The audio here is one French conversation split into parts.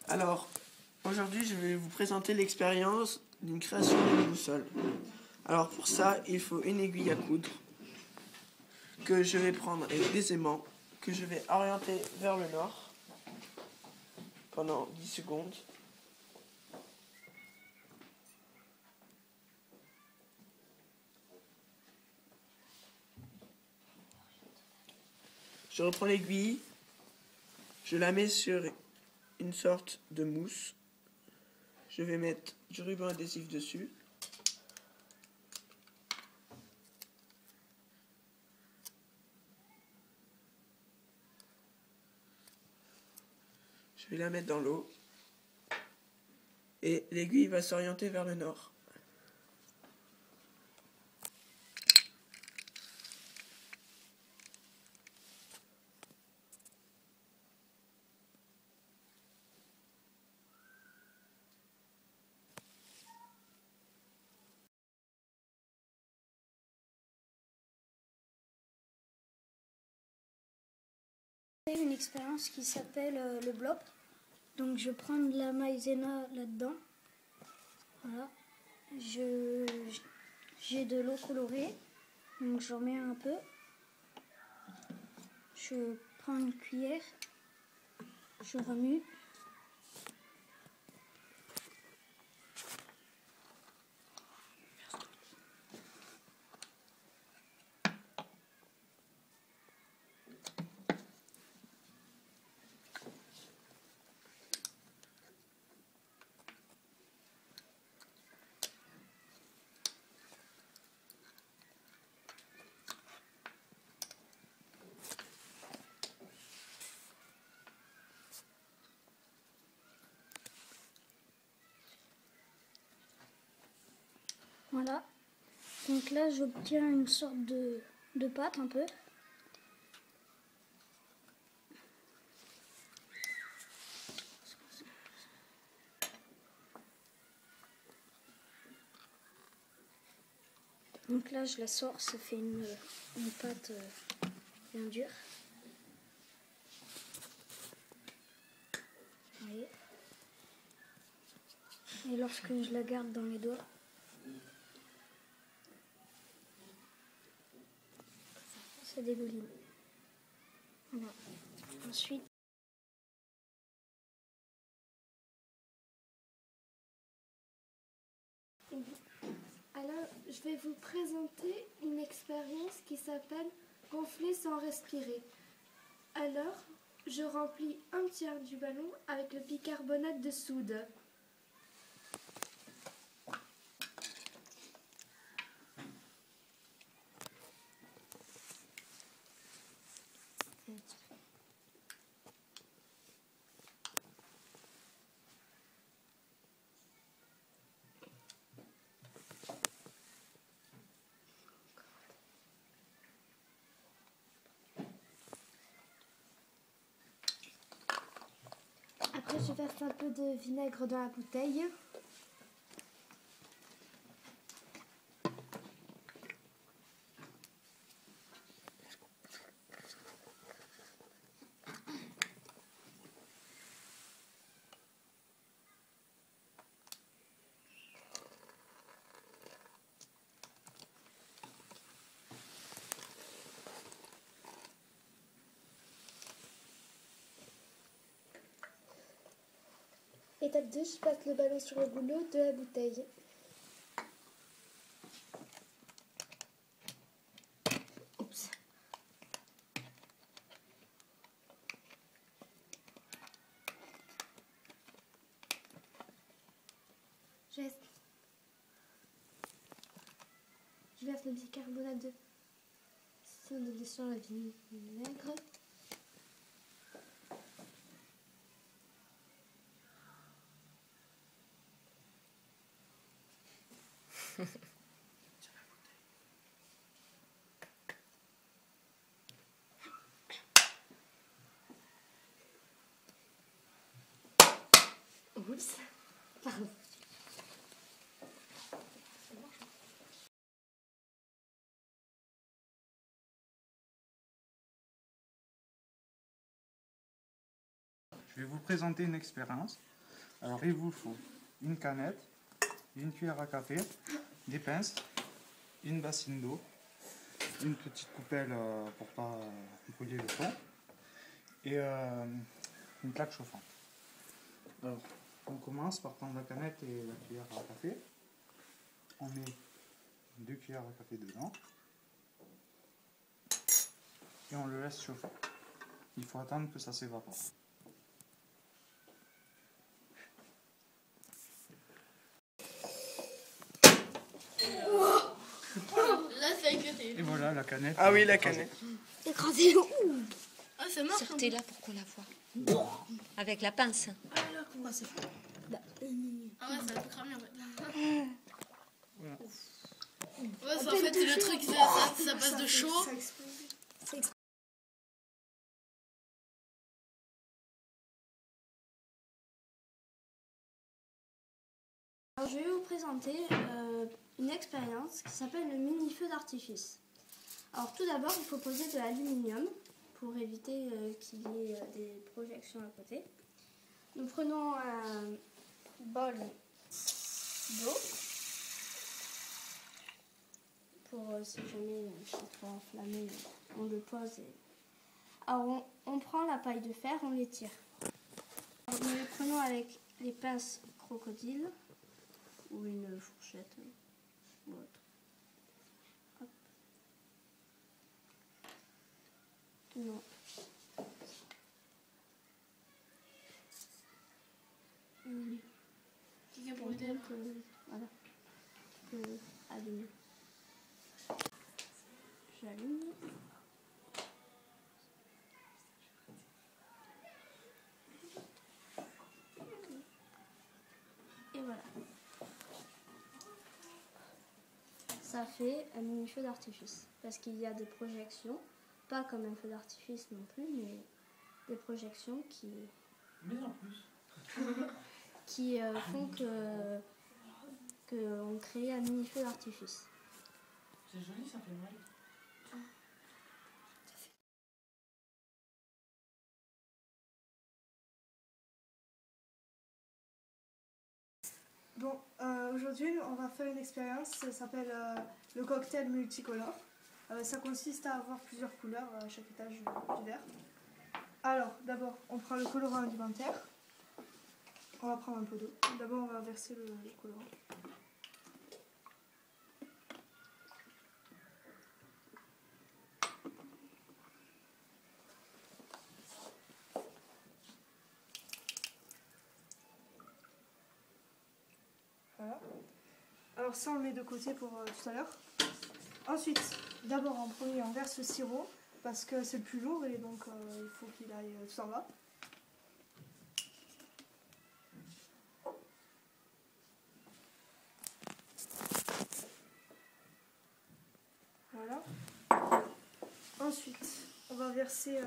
Alors, aujourd'hui, je vais vous présenter l'expérience d'une création d'une boussole. Alors, pour ça, il faut une aiguille à coudre que je vais prendre avec des aimants, que je vais orienter vers le nord pendant 10 secondes. Je reprends l'aiguille, je la mets sur une sorte de mousse. Je vais mettre du ruban adhésif dessus. Je vais la mettre dans l'eau. Et l'aiguille va s'orienter vers le nord. J'ai une expérience qui s'appelle le blob. Donc je prends de la maïzena là-dedans. Voilà. J'ai de l'eau colorée. Donc j'en mets un peu. Je prends une cuillère. Je remue. Voilà. Donc là, j'obtiens une sorte de pâte un peu. Donc là, je la sors, ça fait une pâte bien dure. Vous voyez. Et lorsque je la garde dans les doigts, ça dégouline. Voilà. Ensuite, alors, je vais vous présenter une expérience qui s'appelle gonfler sans respirer. Alors, je remplis un tiers du ballon avec le bicarbonate de soude. Après, je verse un peu de vinaigre dans la bouteille. Étape 2, je passe le ballon sur le goulot de la bouteille. Oups. Je verse le bicarbonate de soude sur le vinaigre. Oups, pardon. Je vais vous présenter une expérience. Alors il vous faut une canette, une cuillère à café, des pinces, une bassine d'eau, une petite coupelle pour pas brûler le fond et une plaque chauffante. Alors on commence par prendre la canette et la cuillère à café. On met 2 cuillères à café dedans et on le laisse chauffer. Il faut attendre que ça s'évapore. Là, ça a éclaté. Et voilà la canette. Ah oui, la canette. Écrasé. Ah, ça marche. Sortez là pour qu'on la voit. Avec la pince. Ah, là, comment ça fait? Ah ouais, ça a tout cramé en fait. Voilà. Ouais, ça, en fait, c'est le truc, ça passe de chaud. Alors, je vais vous présenter une expérience qui s'appelle le mini-feu d'artifice. Alors tout d'abord, il faut poser de l'aluminium pour éviter qu'il y ait des projections à côté. Nous prenons un bol d'eau pour si jamais c'est trop enflammé, on le pose. Alors on prend la paille de fer, on l'étire. Nous les prenons avec les pinces crocodile ou une fourchette ou autre. Hop. Non. Quelqu'un pour m'aider là? Voilà. Tu peux allumer. J'allume. Et voilà. Ça fait un mini feu d'artifice. Parce qu'il y a des projections, pas comme un feu d'artifice non plus, mais des projections qui. Mais en plus. qui font on crée un mini feu d'artifice. C'est joli, ça fait mal. Bon, aujourd'hui on va faire une expérience, ça s'appelle le cocktail multicolore. Ça consiste à avoir plusieurs couleurs à chaque étage du verre. Alors, d'abord, on prend le colorant alimentaire. On va prendre un peu d'eau. D'abord, on va verser le colorant. Voilà. Alors ça, on le met de côté pour tout à l'heure. Ensuite, d'abord, en premier, on verse le sirop parce que c'est le plus lourd et donc il faut qu'il aille tout en bas. Voilà. Ensuite, on va verser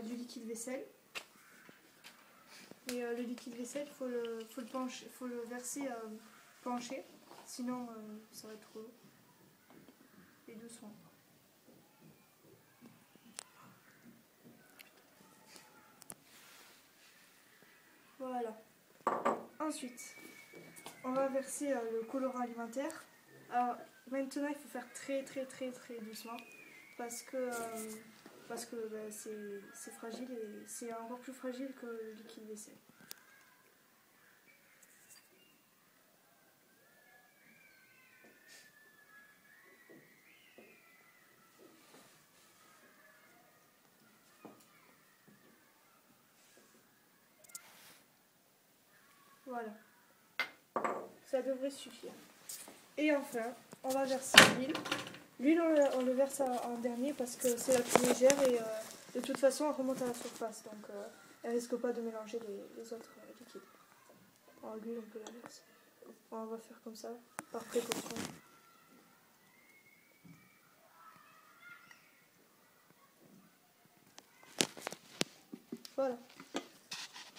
du liquide vaisselle. Et le liquide vaisselle, faut le verser penché, sinon ça va être trop lourd. Et doucement. Voilà. Ensuite, on va verser le colorant alimentaire. Alors maintenant, il faut faire très doucement parce que c'est fragile et c'est encore plus fragile que le liquide vaisselle. Voilà. Ça devrait suffire. Et enfin, on va verser l'huile. L'huile, on le verse en dernier parce que c'est la plus légère et de toute façon, elle remonte à la surface. Donc, elle risque pas de mélanger les autres liquides. Alors, l'huile, on peut la verser. On va faire comme ça, par précaution. Voilà.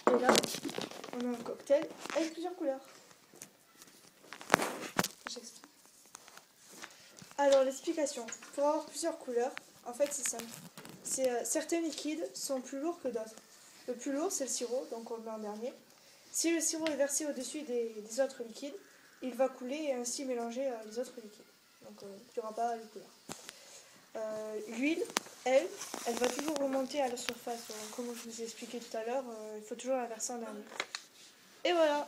Et là, on a un cocktail avec plusieurs couleurs. J'explique. Alors, l'explication. Pour avoir plusieurs couleurs, en fait, c'est simple. Certains liquides sont plus lourds que d'autres. Le plus lourd, c'est le sirop, donc on le met en dernier. Si le sirop est versé au-dessus des autres liquides, il va couler et ainsi mélanger les autres liquides. Donc il n'y aura pas de couleur. L'huile, elle va toujours remonter à la surface. Comme je vous ai expliqué tout à l'heure, il faut toujours la verser en dernier. Et voilà.